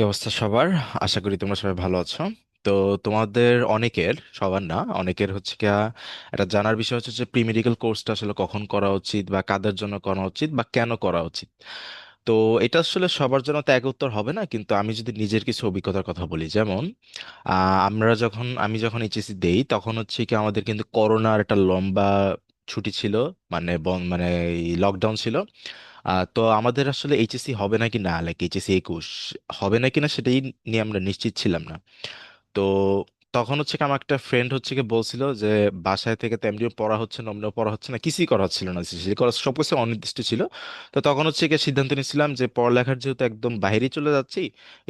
কি অবস্থা সবার? আশা করি তোমরা সবাই ভালো আছো। তো তোমাদের অনেকের, সবার না, অনেকের হচ্ছে কি এটা জানার বিষয় হচ্ছে যে প্রি মেডিকেল কোর্সটা আসলে কখন করা উচিত বা কাদের জন্য করা উচিত বা কেন করা উচিত। তো এটা আসলে সবার জন্য তো এক উত্তর হবে না, কিন্তু আমি যদি নিজের কিছু অভিজ্ঞতার কথা বলি, যেমন আমি যখন এইচএসসি দেই তখন হচ্ছে কি আমাদের কিন্তু করোনার একটা লম্বা ছুটি ছিল, মানে লকডাউন ছিল। তো আমাদের আসলে এইচএসসি হবে নাকি না, লাইক এইচএসসি 21 হবে নাকি না সেটাই নিয়ে আমরা নিশ্চিত ছিলাম না। তো তখন হচ্ছে কি আমার একটা ফ্রেন্ড হচ্ছে কি বলছিল যে বাসায় থেকে তো এমনিও পড়া হচ্ছে না, অমনিও পড়া হচ্ছে না, কিছুই করা হচ্ছিল না, করা সব কিছু অনির্দিষ্ট ছিল। তো তখন হচ্ছে কি সিদ্ধান্ত নিয়েছিলাম যে পড়ালেখার যেহেতু একদম বাইরেই চলে যাচ্ছি,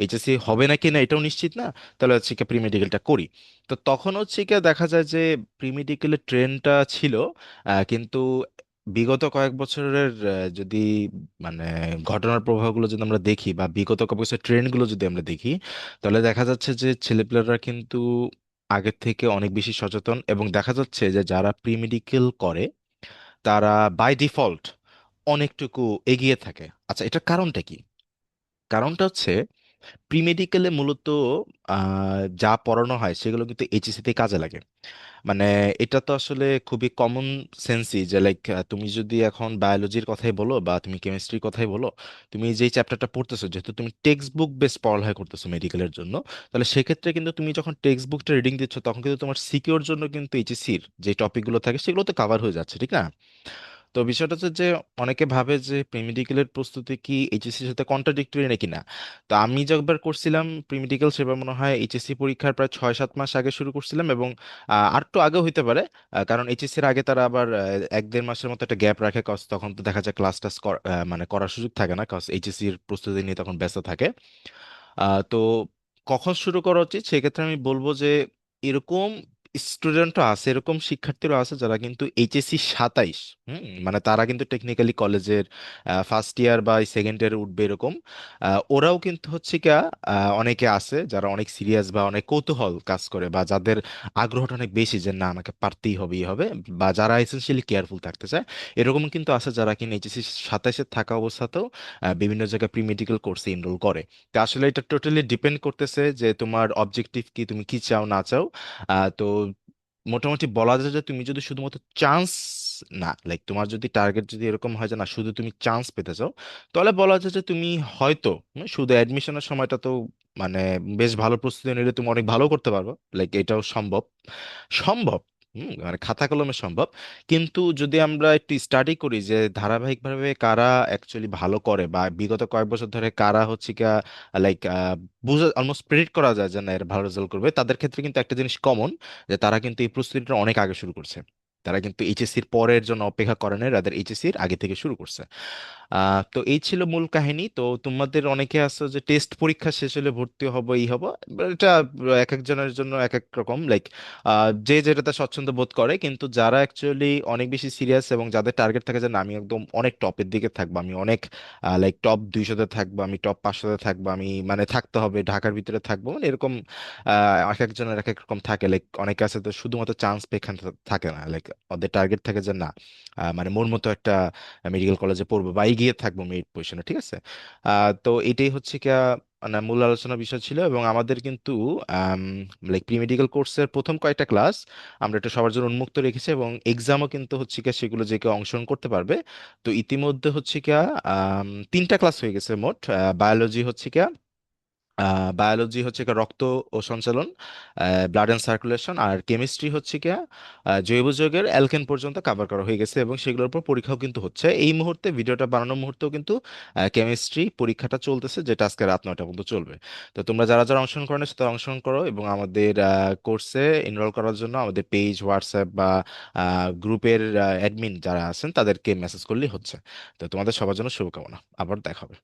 এইচএসসি হবে নাকি না এটাও নিশ্চিত না, তাহলে হচ্ছে কি প্রি মেডিকেলটা করি। তো তখন হচ্ছে কি দেখা যায় যে প্রি মেডিকেলের ট্রেন্ডটা ছিল, কিন্তু বিগত কয়েক বছরের যদি মানে ঘটনার প্রবাহগুলো যদি আমরা দেখি বা বিগত কয়েক বছরের ট্রেন্ডগুলো যদি আমরা দেখি, তাহলে দেখা যাচ্ছে যে ছেলেপেলেরা কিন্তু আগের থেকে অনেক বেশি সচেতন, এবং দেখা যাচ্ছে যে যারা প্রি মেডিকেল করে তারা বাই ডিফল্ট অনেকটুকু এগিয়ে থাকে। আচ্ছা, এটার কারণটা কি? কারণটা হচ্ছে প্রি মেডিকেলে মূলত যা পড়ানো হয় সেগুলো কিন্তু এইচএসসি তে কাজে লাগে। মানে এটা তো আসলে খুবই কমন সেন্সই যে লাইক তুমি যদি এখন বায়োলজির কথাই বলো বা তুমি কেমিস্ট্রির কথাই বলো, তুমি যেই চ্যাপ্টারটা পড়তেছো, যেহেতু তুমি টেক্সট বুক বেস পড়ালেখা করতেছো মেডিকেলের জন্য, তাহলে সেক্ষেত্রে কিন্তু তুমি যখন টেক্সট বুকটা রিডিং দিচ্ছ তখন কিন্তু তোমার সিকিউর জন্য কিন্তু এইচএসসির যে টপিকগুলো থাকে সেগুলো তো কভার হয়ে যাচ্ছে, ঠিক না? তো বিষয়টা হচ্ছে যে অনেকে ভাবে যে প্রিমেডিকেলের প্রস্তুতি কি এইচএসসির সাথে কন্ট্রাডিক্টরি নাকি না। তো আমি যতবার করছিলাম প্রিমেডিকেল, সেবার মনে হয় এইচএসসি পরীক্ষার প্রায় 6-7 মাস আগে শুরু করছিলাম, এবং আর একটু আগেও হইতে পারে, কারণ এইচএসসির আগে তারা আবার 1-1.5 মাসের মতো একটা গ্যাপ রাখে, কজ তখন তো দেখা যায় ক্লাস টাস মানে করার সুযোগ থাকে না, কজ এইচএসসির প্রস্তুতি নিয়ে তখন ব্যস্ত থাকে। তো কখন শুরু করা উচিত সেক্ষেত্রে আমি বলবো যে এরকম স্টুডেন্টও আছে, এরকম শিক্ষার্থীরা আছে যারা কিন্তু এইচএসসি 27, মানে তারা কিন্তু টেকনিক্যালি কলেজের ফার্স্ট ইয়ার বা সেকেন্ড ইয়ারে উঠবে এরকম। ওরাও কিন্তু হচ্ছে কি অনেকে আছে যারা অনেক সিরিয়াস বা অনেক কৌতূহল কাজ করে, বা যাদের আগ্রহটা অনেক বেশি যে না আমাকে পারতেই হবে ই হবে, বা যারা এসেনশিয়ালি কেয়ারফুল থাকতে চায়, এরকম কিন্তু আছে যারা কিনা এইচএসসি 27-এ থাকা অবস্থাতেও বিভিন্ন জায়গায় প্রি মেডিকেল কোর্সে এনরোল করে। তো আসলে এটা টোটালি ডিপেন্ড করতেছে যে তোমার অবজেক্টিভ কি, তুমি কি চাও না চাও। তো মোটামুটি বলা যায় যে তুমি যদি শুধুমাত্র চান্স, না লাইক তোমার যদি টার্গেট যদি এরকম হয় যে না শুধু তুমি চান্স পেতে চাও, তাহলে বলা যায় যে তুমি হয়তো শুধু অ্যাডমিশনের সময়টা তো মানে বেশ ভালো প্রস্তুতি নিলে তুমি অনেক ভালো করতে পারবে, লাইক এটাও সম্ভব। সম্ভব, মানে খাতা কলমে সম্ভব। কিন্তু যদি আমরা একটু স্টাডি করি যে ধারাবাহিকভাবে কারা অ্যাকচুয়ালি ভালো করে বা বিগত কয়েক বছর ধরে কারা হচ্ছে কি লাইক বুঝা অলমোস্ট প্রেডিক্ট করা যায় যে না এরা ভালো রেজাল্ট করবে, তাদের ক্ষেত্রে কিন্তু একটা জিনিস কমন, যে তারা কিন্তু এই প্রস্তুতিটা অনেক আগে শুরু করছে। তারা কিন্তু এইচএসসির পরের জন্য অপেক্ষা করে না, তাদের এইচএসসির আগে থেকে শুরু করছে। তো এই ছিল মূল কাহিনী। তো তোমাদের অনেকে আছে যে টেস্ট পরীক্ষা শেষ হলে ভর্তি হবো এই হবো, এটা এক একজনের জন্য এক এক রকম, লাইক যে যেটাতে স্বচ্ছন্দ বোধ করে। কিন্তু যারা অ্যাকচুয়ালি অনেক বেশি সিরিয়াস এবং যাদের টার্গেট থাকে যে না আমি একদম অনেক টপের দিকে থাকবো, আমি অনেক লাইক টপ 200-তে থাকবো, আমি টপ 500-তে থাকবো, আমি মানে থাকতে হবে ঢাকার ভিতরে থাকবো, মানে এরকম এক একজনের এক এক রকম থাকে। লাইক অনেকে আছে তো শুধুমাত্র চান্স পেখান থাকে না, লাইক ওদের টার্গেট থাকে যে না মানে মোর মতো একটা মেডিকেল কলেজে পড়বো বা এগিয়ে থাকবো মেরিট পজিশনে, ঠিক আছে? তো এটাই হচ্ছে কি মানে মূল আলোচনার বিষয় ছিল। এবং আমাদের কিন্তু লাইক প্রি মেডিকেল কোর্সের প্রথম কয়েকটা ক্লাস আমরা একটু সবার জন্য উন্মুক্ত রেখেছি, এবং এক্সামও কিন্তু হচ্ছে কি সেগুলো যে কেউ অংশগ্রহণ করতে পারবে। তো ইতিমধ্যে হচ্ছে কি 3টা ক্লাস হয়ে গেছে মোট। বায়োলজি হচ্ছে কি বায়োলজি হচ্ছে কি রক্ত ও সঞ্চালন, ব্লাড অ্যান্ড সার্কুলেশন, আর কেমিস্ট্রি হচ্ছে কি জৈব যৌগের অ্যালকেন পর্যন্ত কভার করা হয়ে গেছে, এবং সেগুলোর উপর পরীক্ষাও কিন্তু হচ্ছে এই মুহূর্তে, ভিডিওটা বানানোর মুহূর্তেও কিন্তু কেমিস্ট্রি পরীক্ষাটা চলতেছে, যেটা আজকে রাত 9টা পর্যন্ত চলবে। তো তোমরা যারা যারা অংশগ্রহণ করো না সেটা অংশগ্রহণ করো, এবং আমাদের কোর্সে এনরোল করার জন্য আমাদের পেজ, হোয়াটসঅ্যাপ বা গ্রুপের অ্যাডমিন যারা আছেন তাদেরকে মেসেজ করলেই হচ্ছে। তো তোমাদের সবার জন্য শুভকামনা, আবার দেখা হবে।